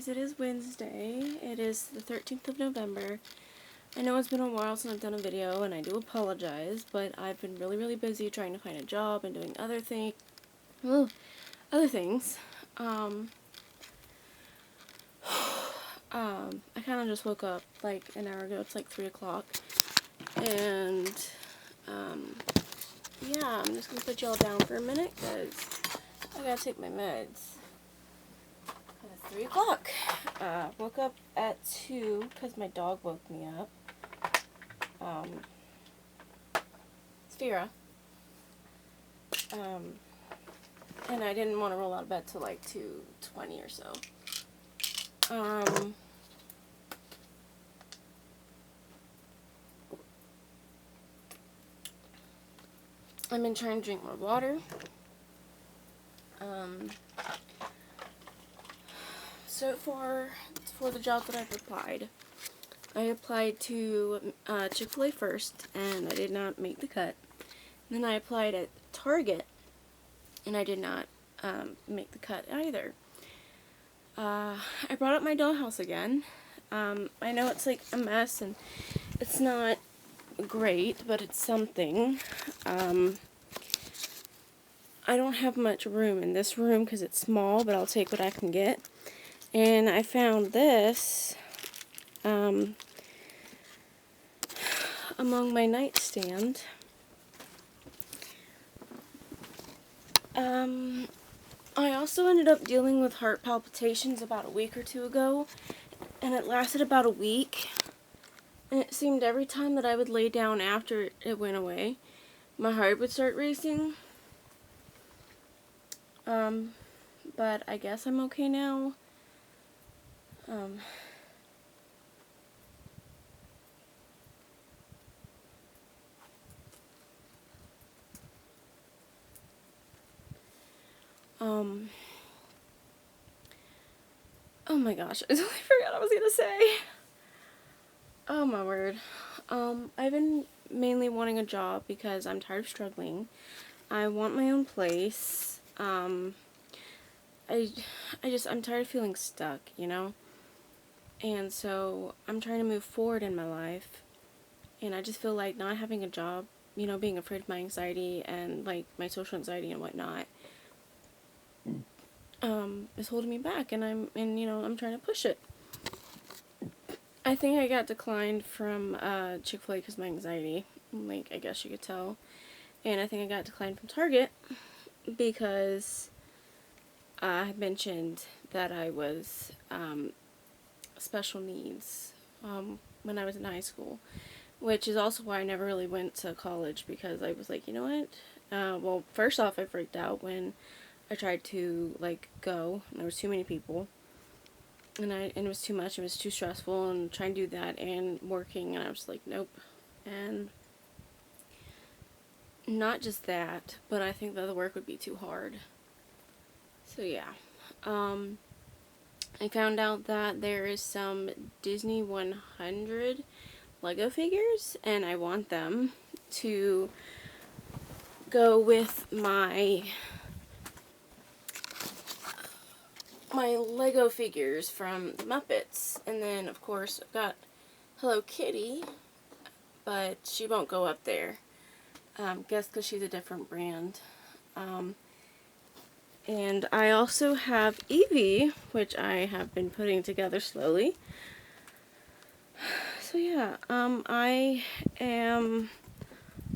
guys, it is Wednesday. It is the 13th of November. I know it's been a while since I've done a video, and I do apologize, but I've been really busy trying to find a job and doing other things. I kind of just woke up like an hour ago. It's like 3 o'clock. And, yeah, I'm just going to put y'all down for a minute because I gotta take my meds. It's 3 o'clock. Woke up at 2 because my dog woke me up. Spina. And I didn't want to roll out of bed till like 2:20 or so. I've been trying to drink more water. So for the job that I've applied, I applied to Chick-fil-A first, and I did not make the cut. And then I applied at Target, and I did not make the cut either. I brought up my dollhouse again. I know it's like a mess, and it's not great, but it's something. I don't have much room in this room because it's small, but I'll take what I can get. And I found this among my nightstand. I also ended up dealing with heart palpitations about a week or two ago, and it lasted about a week. And it seemed every time that I would lay down after it went away, my heart would start racing. But I guess I'm okay now. Oh my gosh, I totally forgot what I was gonna say. Oh my word. I've been mainly wanting a job because I'm tired of struggling. I want my own place. I'm tired of feeling stuck, you know? And so I'm trying to move forward in my life. And I just feel like not having a job, you know, being afraid of my anxiety and like my social anxiety and whatnot, is holding me back, and I'm trying to push it. I think I got declined from Chick-fil-A because of my anxiety, like I guess you could tell. And I think I got declined from Target because I mentioned that I was special needs when I was in high school, which is also why I never really went to college, because I was like, you know what? Well, first off, I freaked out when I tried to like go, and there was too many people, and it was too much. It was too stressful, and trying to do that and working, and I was like, nope. And not just that, but I think that the work would be too hard. So yeah, I found out that there is some Disney 100 Lego figures, and I want them to go with my Lego figures from the Muppets. And then of course I've got Hello Kitty, but she won't go up there. Guess because she's a different brand. And I also have Evie, which I have been putting together slowly. So yeah, I am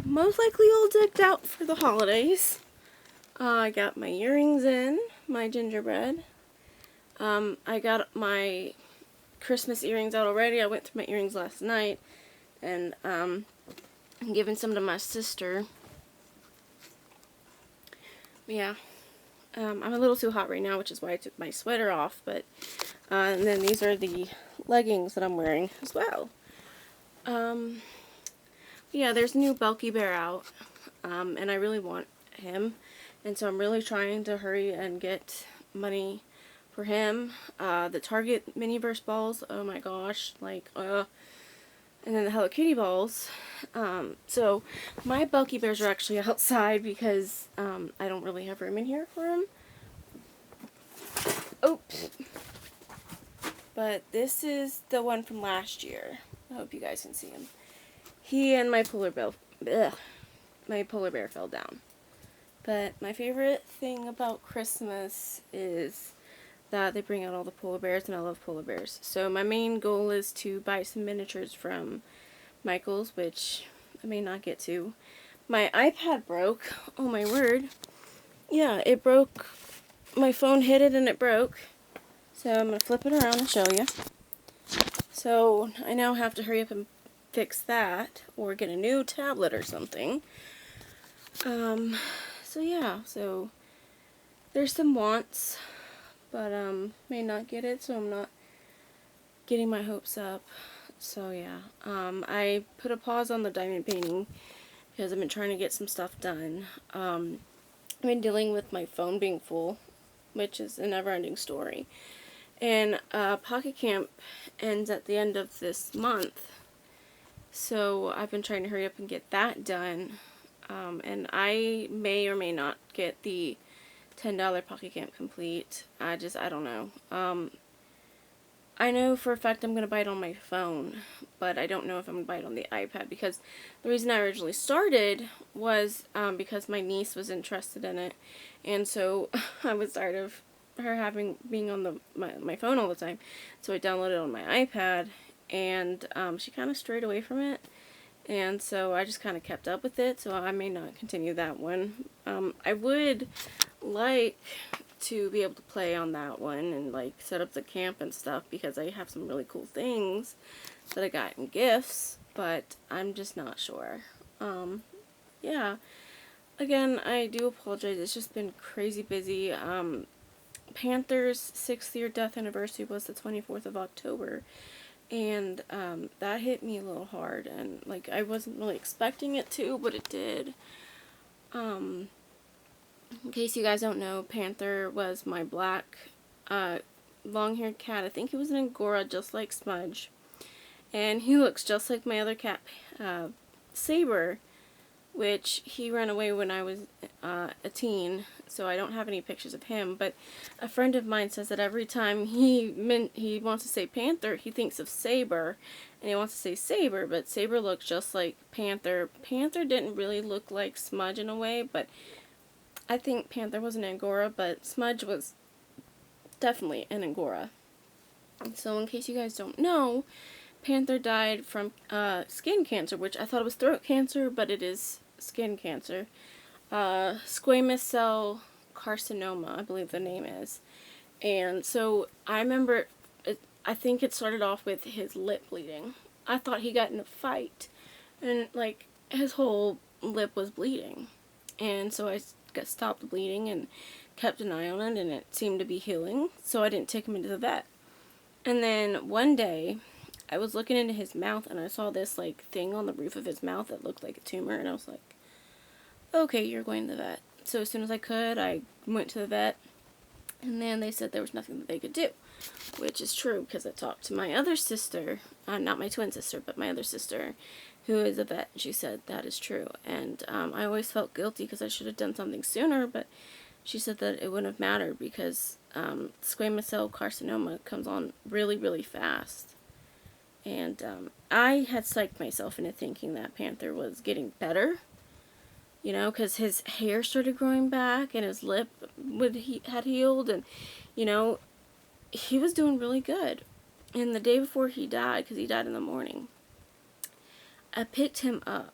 most likely all decked out for the holidays. I got my earrings in, my gingerbread. I got my Christmas earrings out already. I went through my earrings last night, and I'm giving some to my sister. Yeah. I'm a little too hot right now, which is why I took my sweater off, but, and then these are the leggings that I'm wearing as well. Yeah, there's a new Bulky Bear out, and I really want him, and so I'm really trying to hurry and get money for him. The Target Miniverse balls, oh my gosh, like, and then the Hello Kitty balls. So my Bulky Bears are actually outside because I don't really have room in here for them. Oops. but this is the one from last year. I hope you guys can see him. He and my polar bear fell down. But my favorite thing about Christmas is that they bring out all the polar bears, and I love polar bears. So my main goal is to buy some miniatures from Michael's, which I may not get to. My iPad broke. Oh my word. Yeah, it broke. My phone hit it and it broke. So I'm going to flip it around and show you. So I now have to hurry up and fix that or get a new tablet or something. So yeah, so there's some wants, but may not get it, so I'm not getting my hopes up. So yeah, I put a pause on the diamond painting because I've been trying to get some stuff done. I've been dealing with my phone being full, which is a never-ending story. And Pocket Camp ends at the end of this month, so I've been trying to hurry up and get that done. And I may or may not get the $10 Pocket Camp complete. I don't know. I know for a fact I'm going to buy it on my phone, but I don't know if I'm going to buy it on the iPad, because the reason I originally started was because my niece was interested in it, and so I was tired of her being on my phone all the time, so I downloaded it on my iPad, and she kind of strayed away from it, and so I just kind of kept up with it, so I may not continue that one. I would like to be able to play on that one and like set up the camp and stuff, because I have some really cool things that I got in gifts, but I'm just not sure. Yeah, again, I do apologize. It's just been crazy busy. Panther's 6th year death anniversary was the 24th of October, and that hit me a little hard, and like I wasn't really expecting it to, but it did. In case you guys don't know, Panther was my black long-haired cat. I think he was an Angora, just like Smudge. And he looks just like my other cat, Saber, which he ran away when I was a teen, so I don't have any pictures of him. But a friend of mine says that every time he wants to say Panther, he thinks of Saber, and he wants to say Saber, but Saber looks just like Panther. Panther didn't really look like Smudge in a way, but I think Panther was an Angora, but Smudge was definitely an Angora. And so in case you guys don't know, Panther died from skin cancer, which I thought it was throat cancer, but it is skin cancer. Squamous cell carcinoma, I believe the name is. And so I remember, I think it started off with his lip bleeding. I thought he got in a fight, and like his whole lip was bleeding. And so I stopped the bleeding and kept an eye on it, and it seemed to be healing, so I didn't take him into the vet. And then one day I was looking into his mouth, and I saw this like thing on the roof of his mouth that looked like a tumor, and I was like, okay, you're going to the vet. So as soon as I could, I went to the vet, and then they said there was nothing that they could do, which is true, because I talked to my other sister, not my twin sister, but my other sister, who is a vet, and she said that is true. And I always felt guilty because I should have done something sooner, but she said that it wouldn't have mattered, because squamous cell carcinoma comes on really, really fast. And I had psyched myself into thinking that Panther was getting better, you know, because his hair started growing back, and his lip had healed, and, you know, he was doing really good. And the day before he died, because he died in the morning, I picked him up,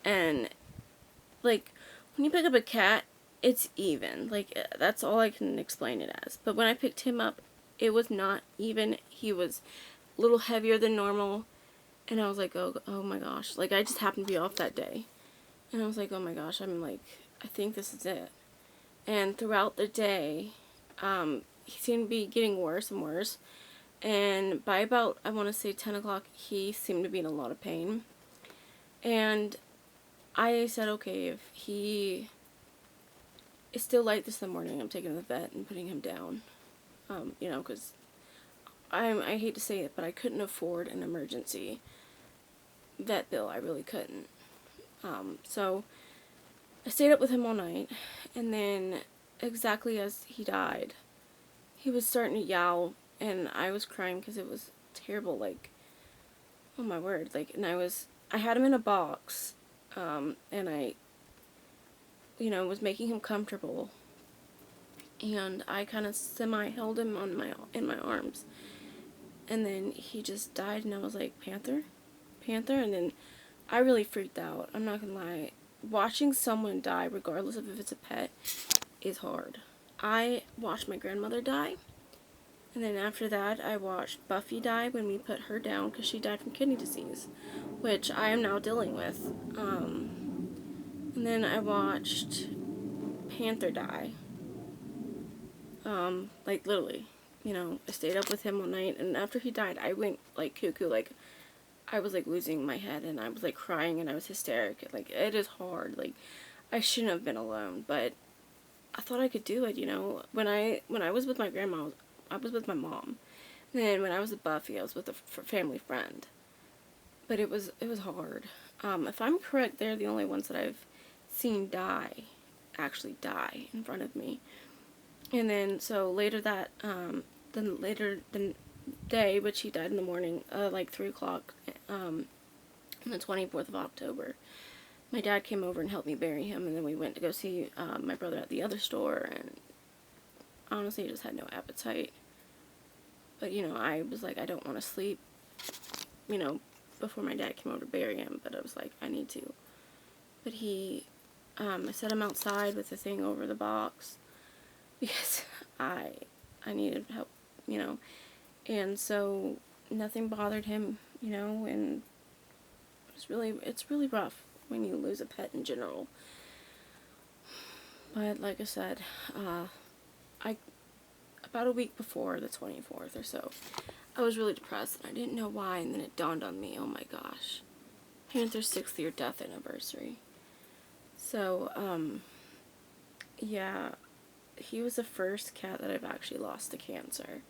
and, like, when you pick up a cat, it's even. Like, that's all I can explain it as. But when I picked him up, it was not even. He was a little heavier than normal, and I was like, oh my gosh. Like, I just happened to be off that day, and I was like, oh my gosh, I'm like, I think this is it. And throughout the day, he seemed to be getting worse and worse. And by about, I want to say 10 o'clock, he seemed to be in a lot of pain. And I said, okay, if he is still like this in the morning, I'm taking him to the vet and putting him down. You know, because I hate to say it, but I couldn't afford an emergency vet bill. I really couldn't. So I stayed up with him all night, and then exactly as he died, he was starting to yowl and I was crying because it was terrible, like, oh my word, like, and I had him in a box, and I, was making him comfortable, and I kind of held him in my arms, and then he just died, and I was like, Panther? Panther? And then I really freaked out, I'm not gonna lie. Watching someone die, regardless of if it's a pet, is hard. I watched my grandmother die, and then after that, I watched Buffy die when we put her down because she died from kidney disease, which I am now dealing with. And then I watched Panther die. Like, literally. I stayed up with him one night, and after he died, I went, like, cuckoo. Like, I was, like, losing my head, and I was, like, crying, and I was hysteric. Like, it is hard. Like, I shouldn't have been alone, but I thought I could do it, When I was with my grandma, I was with my mom. And then when I was with Buffy, I was with a family friend. But it was hard. If I'm correct, they're the only ones that I've seen actually die in front of me. And then, so later the day, which he died in the morning, like 3 o'clock, on the 24th of October, my dad came over and helped me bury him, and then we went to go see my brother at the other store, and honestly, I just had no appetite. But, I was like, I don't want to sleep, before my dad came over to bury him, but I was like, I need to. But I set him outside with the thing over the box, because I needed help, and so nothing bothered him, and it's really rough when you lose a pet in general. But like I said, about a week before the 24th or so, I was really depressed, and I didn't know why, and then it dawned on me, oh my gosh, Panther's 6th year death anniversary. So, yeah, he was the first cat that I've actually lost to cancer.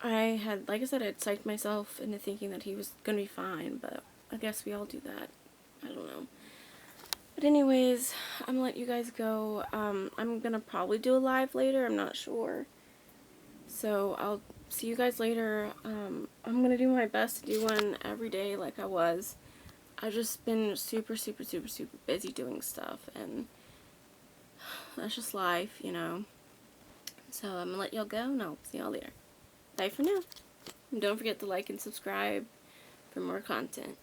Like I said, I had psyched myself into thinking that he was gonna be fine, but I guess we all do that. I don't know. But anyways, I'm gonna let you guys go. I'm gonna probably do a live later, I'm not sure. So I'll see you guys later. I'm gonna do my best to do one every day like I was. I've just been super, super, super, super busy doing stuff, and that's just life, So I'm gonna let y'all go, and I'll see y'all later. Bye for now. And don't forget to like and subscribe for more content.